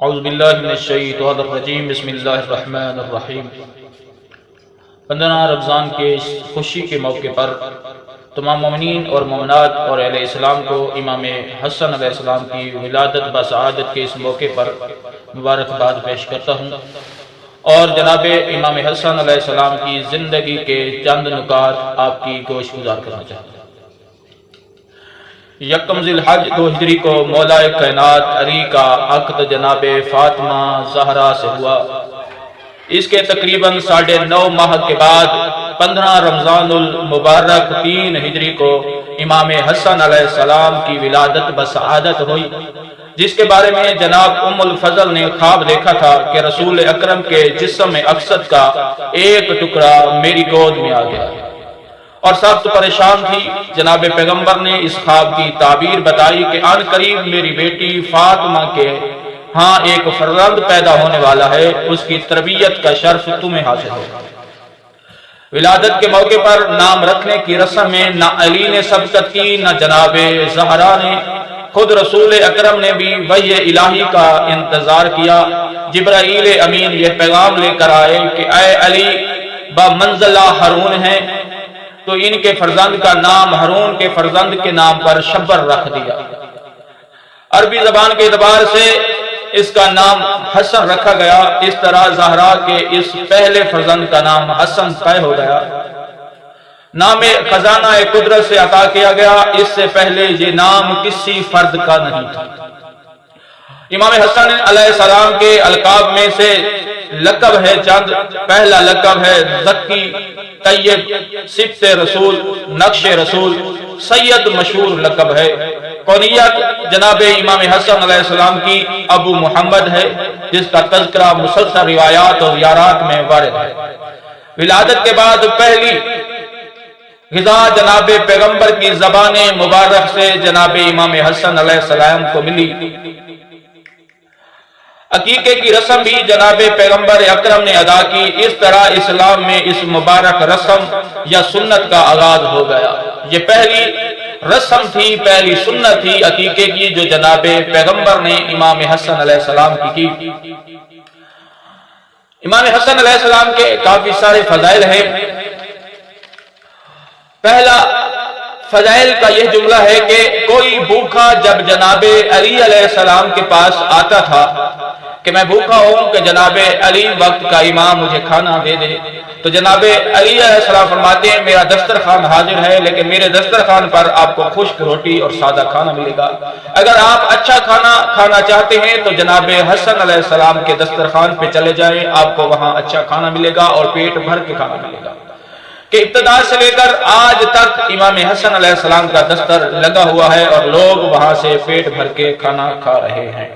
اعوذ باللہ من الشیطان الرجیم بسم اللہ الرحمن الرحیم۔ 15 رمضان کے خوشی کے موقع پر تمام مومنین اور مومنات اور اہل اسلام کو امام حسن علیہ السلام کی ولادت بسعادت کے اس موقع پر مبارکباد پیش کرتا ہوں، اور جناب امام حسن علیہ السلام کی زندگی کے چند نکات آپ کی گوش گزار کرنا چاہتا ہوں۔ یکم ذی الحج 2 ہجری کو مولا کائنات علی کا عقد جناب فاطمہ زہرا سے ہوا۔ اس کے تقریباً 9.5 ماہ کے بعد 15 رمضان المبارک 3 ہجری کو امام حسن علیہ السلام کی ولادت بسعادت ہوئی، جس کے بارے میں جناب ام الفضل نے خواب دیکھا تھا کہ رسول اکرم کے جسم اقصد کا ایک ٹکڑا میری گود میں آ گیا اور سخت پریشان تھی۔ جناب پیغمبر نے اس خواب کی تعبیر بتائی کہ آن قریب میری بیٹی فاطمہ کے ہاں ایک فرزند پیدا ہونے والا ہے، اس کی تربیت کا شرف تمہیں حاصل ہوگا۔ ولادت کے موقع پر نام رکھنے کی رسم میں نہ علی نے سبقت کی نہ جناب زہرا نے، خود رسول اکرم نے بھی وحی الہی کا انتظار کیا۔ جبرائیل امین یہ پیغام لے کر آئے کہ اے علی بمنزلہ ہارون ہیں، تو ان کے فرزند کا نام ہارون کے فرزند کے نام پر شبر رکھ دیا۔ عربی زبان کے اعتبار سے اس کا نام حسن رکھا گیا، اس طرح زہرا کے اس پہلے فرزند کا نام حسن طے ہو گیا۔ نام خزانہ قدرت سے عطا کیا گیا، اس سے پہلے یہ نام کسی فرد کا نہیں تھا۔ امام حسن علیہ السلام کے القاب میں سے لقب ہے چند۔ پہلا لقب ہے ذکی، طیب، سبط رسول، نقش رسول، سید مشہور لقب ہے۔ کونیت جناب امام حسن علیہ السلام کی ابو محمد ہے، جس کا تذکرہ مسلسل روایات اور زیارات میں وارد ہے۔ ولادت کے بعد پہلی غذا جناب پیغمبر کی زبان مبارک سے جناب امام حسن علیہ السلام کو ملی۔ عقیقے کی رسم بھی جناب پیغمبر اکرم نے ادا کی۔ اس طرح اسلام میں اس مبارک رسم یا سنت کا آغاز ہو گیا۔ یہ پہلی رسم تھی، پہلی سنت تھی عقیقے کی جو جناب پیغمبر نے امام حسن علیہ السلام کی۔ امام حسن علیہ السلام کے کافی سارے فضائل ہیں۔ پہلا فضائل کا یہ جملہ ہے کہ کوئی بھوکا جب جناب علی علیہ السلام کے پاس آتا تھا کہ میں بھوکا ہوں کہ جناب علی وقت کا امام مجھے کھانا دے دے، تو جناب علی علیہ السلام فرماتے ہیں میرا دسترخوان حاضر ہے، لیکن میرے دسترخوان پر آپ کو خشک روٹی اور سادہ کھانا ملے گا۔ اگر آپ اچھا کھانا کھانا چاہتے ہیں تو جناب حسن علیہ السلام کے دسترخوان پہ چلے جائیں، آپ کو وہاں اچھا کھانا ملے گا اور پیٹ بھر کے کھانا ملے گا۔ کہ ابتدا سے لے کر آج تک امام حسن علیہ السلام کا دستر لگا ہوا ہے اور لوگ وہاں سے پیٹ بھر کے کھانا کھا رہے ہیں۔